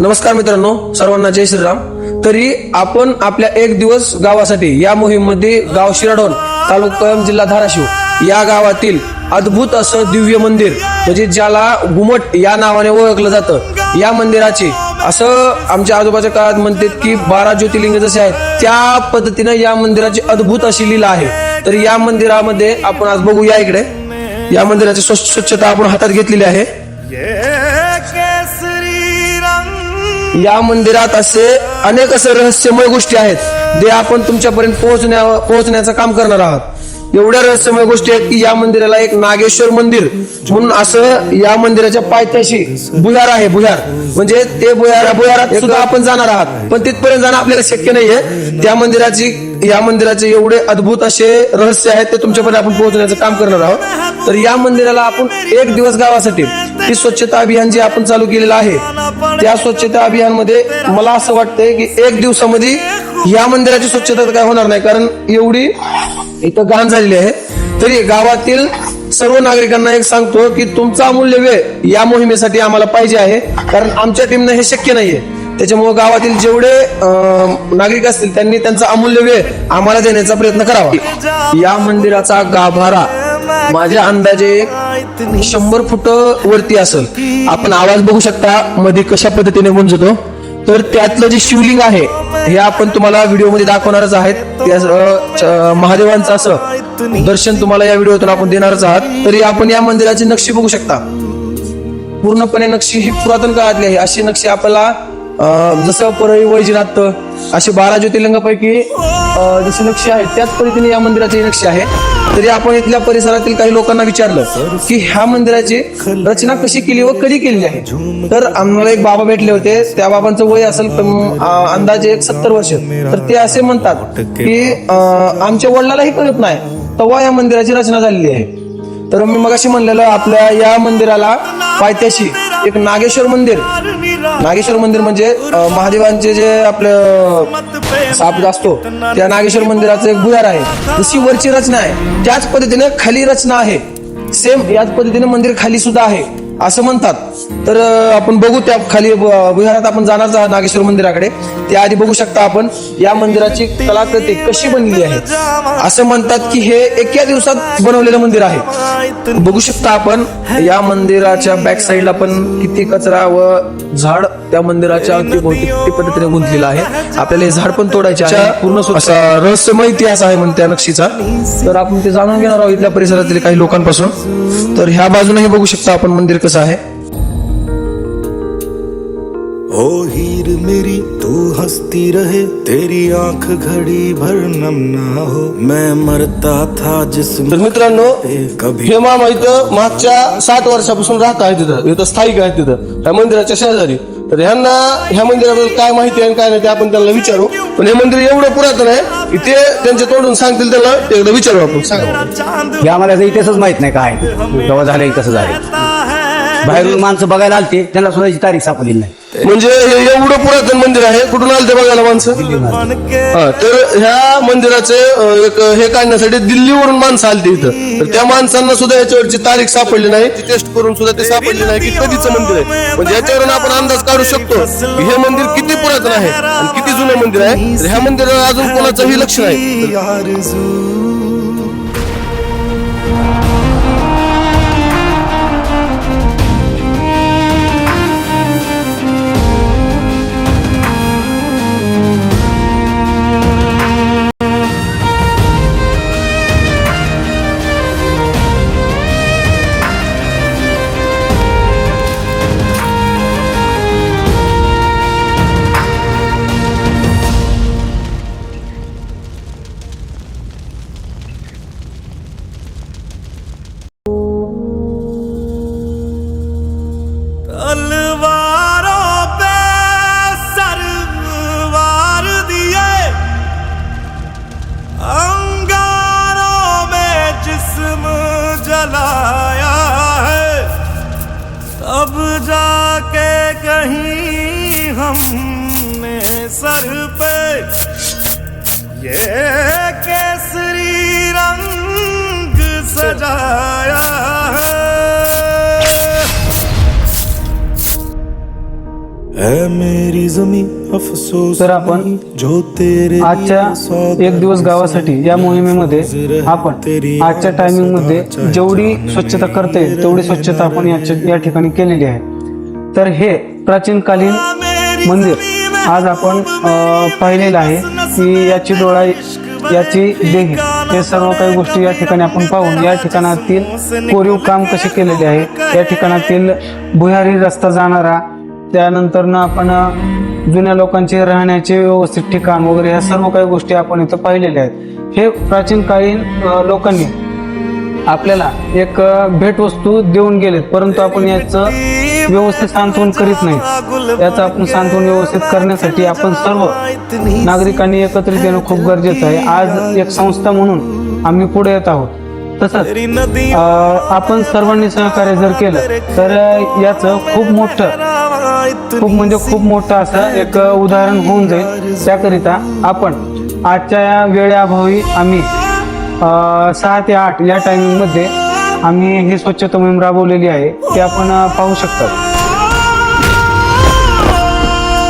नमस्कार मित्रांनो, सर्वांना जय श्रीराम. तरी आपण आपल्या एक दिवस गावासाठी या मोहीममध्ये गाव शिराढोण, तालुका जिल्हा धाराशिव या गावातील अद्भुत असं दिव्य मंदिर म्हणजे ज्याला घुमट या नावाने ओळखलं जातं, या मंदिराची असं आमच्या आजोबाच्या काळात म्हणतात की 12 ज्योतिर्लिंग जसे आहेत त्या पद्धतीनं या मंदिराची अद्भुत अशी लीला आहे. तर या मंदिरामध्ये आपण आज बघूया, इकडे या मंदिराची स्वच्छता आपण हातात घेतलेली आहे. या मंदिरात असे अनेक असे रहस्यमय गोष्टी आहेत जे आपण तुमच्यापर्यंत पोहोचण्याचं काम करणार आहात. एवढ्या रहस्यमय गोष्टी आहेत की या मंदिराला एक नागेश्वर मंदिर म्हणून असं या मंदिराच्या पायथ्याशी भुयार आहे. भुयार म्हणजे ते भुयारात सुद्धा आपण जाणार आहात, पण तिथपर्यंत जाणं आपल्याला शक्य नाहीये. या मंदिराचे एवढे अद्भुत असे रहस्य आहेत ते तुमच्यापर्यंत आपण पोहोचण्याचं काम करणार आहोत. तर या मंदिराला आपण एक दिवस गावासाठी ही स्वच्छता अभियान जे आपण चालू केलेलं आहे, त्या स्वच्छता अभियान मध्ये मला असं वाटतंय की एक दिवसामध्ये या मंदिराची स्वच्छता काय होणार नाही, कारण एवढी इथं घाण झालेली आहे. तरी गावातील सर्व नागरिकांना एक सांगतो की तुमचा अमूल्य वेळ या मोहिमेसाठी आम्हाला पाहिजे आहे, कारण आमच्या टीमनं हे शक्य नाहीये. त्याच्यामुळे गावातील जेवढे नागरिक असतील त्यांनी त्यांचा अमूल्य वेळ आम्हाला देण्याचा प्रयत्न करावा. या मंदिराचा गाभारा माझ्या अंदाजे 100 फूट वरती असेल. आपण आवाज बघू शकता मध्ये कशा पद्धतीने गुंजतो. तर त्यातलं जे शिवलिंग आहे हे आपण तुम्हाला व्हिडिओमध्ये दाखवणारच आहेत. त्या महादेवांचं असं दर्शन तुम्हाला या व्हिडिओतून आपण देणारच आहात. तरी आपण या मंदिराची नक्षी बघू शकता. पूर्णपणे नक्षी ही पुरातन काळातली आहे. अशी नक्षी आपल्याला जसं परळी, वैजनाथ अशी 12 ज्योतिर्लिंगापैकी जशी नक्षी आहे त्याच पद्धतीने या मंदिराची नक्षी आहे. तरी आपण इथल्या परिसरातील काही लोकांना विचारलं की ह्या मंदिराची रचना कशी केली व कधी केलेली आहे, तर आम्हाला एक बाबा भेटले होते. त्या बाबांचं वय असेल अंदाजे 70 वर्ष. तर ते असे म्हणतात की आमच्या वडिलालाही कळत नाही तेव्हा या मंदिराची रचना झालेली आहे. तर मी मगाशी म्हणलेलं आपल्या या मंदिराला पायथ्याशी एक नागेश्वर मंदिर म्हणजे महादेवांचे जे आपलं साप असतो त्या नागेश्वर मंदिराचं एक भुयार आहे. जशी वरची रचना आहे त्याच पद्धतीने खाली रचना आहे, सेम याच पद्धतीने मंदिर खाली सुद्धा आहे असं म्हणतात. तर आपण बघू त्या खाली भुयारात आपण जाणार आहोत नागेश्वर मंदिराकडे. त्याआधी बघू शकता आपण या मंदिराची कलाकृती कशी बनलेली आहे. असं म्हणतात की हे एका दिवसात बनवलेलं मंदिर आहे. बघू शकता आपण या मंदिराच्या बॅक साईडला पण किती कचरा व झाड त्या मंदिराच्या अवती किती पद्धतीने गुंतलेलं आहे. आपल्याला हे झाड पण तोडायचे आहे. पूर्ण असा रहस्यमय इतिहास आहे म्हणून त्या नक्षीचा. तर आपण ते जाणून घेणार आहोत इथल्या परिसरातील काही लोकांपासून. तर ह्या बाजूने बघू शकता आपण मंदिर कसं आहे. ओ हीर मेरी तू हंसती रहे, तेरी आंख घड़ी भर नम ना हो, मैं मरता था जिसम. तर मित्रांनो, हे मामा इथं मागच्या 60 वर्षापासून राहत आहे, तिथं स्थायिक आहे तिथं ह्या मंदिराच्या शेजारी. तर ह्यांना ह्या मंदिराबद्दल काय माहिती आहे काय नाही ते आपण त्यांना विचारू. पण हे मंदिर एवढं पुरातन आहे की ते त्यांच्या तोंडून सांगतील, त्याला एकदा विचारू आपण. सांगा. आम्हाला इतिहासच माहित नाही काय तेव्हा झालं कसं झालं. बाहेरून माणसं बघायला आलते, त्यांना सुद्धा तारीख सापडली नाही. म्हणजे एवढं पुरातन मंदिर आहे, कुठून आलं ते बघायला माणसं. तर ह्या मंदिराचे हे काढण्यासाठी दिल्लीवरून माणसं आलती इथं. तर त्या माणसांना सुद्धा याच्यावरची तारीख सापडली नाही, टेस्ट करून सुद्धा ते सापडली नाही की कधीचं मंदिर आहे. म्हणजे याच्यावरून आपण अंदाज काढू शकतो की हे मंदिर किती पुरातन आहे आणि किती जुनं मंदिर आहे. तर ह्या मंदिराला अजून कोणाचंही लक्ष नाही. तलवारों पे सरवार दिए, अंगारों में जिस्म जलाया है, तब जाके कहीं हमने सर पे ये केसरी रंग सजाया है. मेरी जमी अफसोस तर आपण नहीं, जो तेरे आजच्या एक दिवस गावासाठी या मोहिमेमध्ये आपण आजच्या टायमिंग मध्ये जेवढी स्वच्छता करता येईल तेवढी स्वच्छता आपण या ठिकाणी केलेली आहे. तर हे प्राचीन कालीन मंदिर आज आपण पाहिलेलं आहे की याची डोळा, याची देही, हे सर्व काही गोष्टी या ठिकाणी आपण पाहून या ठिकाणातील कोरीव काम कसे केलेले आहे, या ठिकाणातील भुयारी रस्ता जाणारा, त्यानंतर आपण जुन्या लोकांचे राहण्याचे व्यवस्थित ठिकाण वगैरे ह्या सर्व काही गोष्टी आपण इथं पाहिलेल्या आहेत. हे प्राचीन कालीन लोकांनी आपल्याला एक भेटवस्तू देऊन गेलेत, परंतु आपण याचं व्यवस्थित सांत्वन करीत नाही. याचं आपण सांत्वन व्यवस्थित करण्यासाठी आपण सर्व नागरिकांनी एकत्रित येणं खूप गरजेचं आहे. आज एक संस्था म्हणून आम्ही पुढे येत आहोत. तसंच आपण सर्वांनी सहकार्य जर केलं तर याचं खूप मोठं असं एक उदाहरण होऊन जाईल. त्याकरिता आपण आजच्या या वेळेअभावी आम्ही 6 ते 8 या टायमिंगमध्ये आम्ही ही स्वच्छता मोहीम राबवलेली आहे, ते आपण पाहू शकता.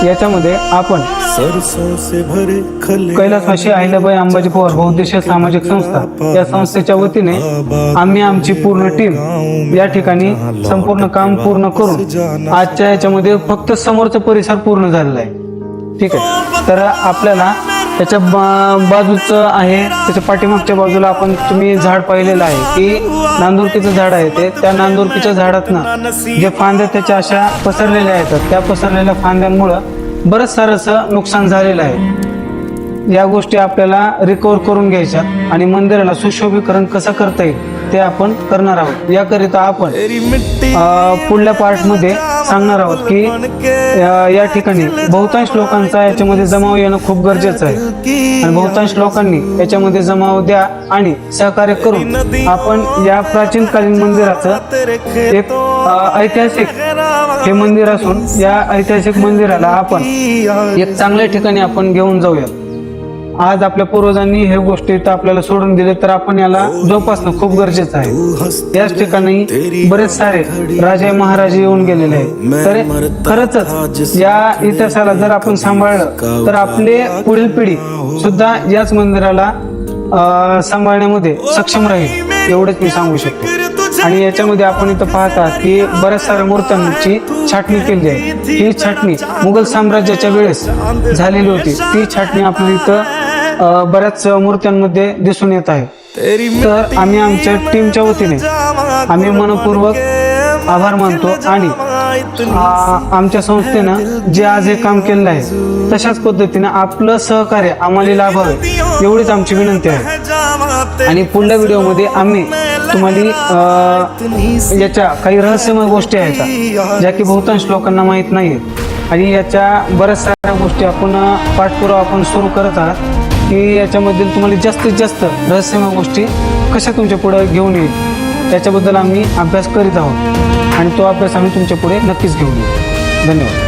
याच्यामध्ये आपण सरसों से भरे खले कैलासवासी अहिल्याबाई अंबाजी पवार बहुउद्देशीय सामाजिक संस्था या संस्थेच्या वतीने आम्ही आमची पूर्ण टीम या ठिकाणी संपूर्ण काम पूर्ण करून आजच्या याच्यामध्ये फक्त समोरचा परिसर पूर्ण झालेला आहे. ठीक आहे. तर आपल्याला त्याच्या बाजूचं आहे, त्याच्या पाठीमागच्या बाजूला तुम्ही झाड पाहिलेलं आहे की नांदुरकीचं झाड आहे. त्या नांदुरकीच्या झाडातनं जे फांद्या त्याच्या अशा पसरलेल्या आहेत, त्या पसरलेल्या फांद्यांमुळं बरंच सारंसं नुकसान झालेलं आहे. या गोष्टी आपल्याला रिकव्हर करून घ्यायच्या आणि मंदिराला सुशोभीकरण कसं करता येईल ते आपण करणार आहोत. याकरिता आपण पुढल्या पार्टमध्ये सांगणार आहोत की या ठिकाणी बहुतांश लोकांचा याच्यामध्ये जमाव येणं खूप गरजेचं आहे आणि बहुतांश लोकांनी याच्यामध्ये जमाव द्या आणि सहकार्य करून आपण या प्राचीन कालीन मंदिराचं एक ऐतिहासिक हे मंदिर असून या ऐतिहासिक मंदिराला आपण एक चांगल्या ठिकाणी आपण घेऊन जाऊया. आज आपल्या पूर्वजांनी हे गोष्टी इथं आपल्याला सोडून दिले तर आपण याला जोपासणं खूप गरजेचं आहे. याच ठिकाणी बरेच सारे राजे महाराजे येऊन गेलेले आहेत. तर खरंच या इतिहासाला जर आपण सांभाळलं तर आपले पुढील पिढी सुद्धा याच मंदिराला सांभाळण्यामध्ये सक्षम राहील, एवढंच मी सांगू शकतो. आणि याच्यामध्ये आपण इथं पाहता की बऱ्याच साऱ्या मूर्त्यांची छाटणी केली आहे. ही छाटणी मुघल साम्राज्याच्या वेळेस झालेली होती. ती छाटणी आपल्या इथं बऱ्याच मूर्त्यांमध्ये दिसून येत आहे. तर आम्ही आमच्या टीमच्या वतीने आम्ही मनपूर्वक आभार मानतो आणि आमच्या संस्थेनं जे आज हे काम केलेलं आहे तशाच पद्धतीनं आपलं सहकार्य आम्हाला लाभावे एवढीच आमची विनंती आहे. आणि पुढल्या व्हिडिओमध्ये आम्ही तुम्हाला याच्या काही रहस्यमय गोष्टी आहेत ज्या की बहुतांश लोकांना माहीत नाही आहेत आणि याच्या बऱ्याच साऱ्या गोष्टी आपण पाठपुरावा आपण सुरू करत आहात की याच्यामधील तुम्हाला जास्तीत जास्त रहस्यमय गोष्टी कशा तुमच्या पुढे घेऊन येईल त्याच्याबद्दल आम्ही अभ्यास करीत आहोत आणि तो अभ्यास आम्ही तुमच्या पुढे नक्कीच घेऊन येऊ. धन्यवाद.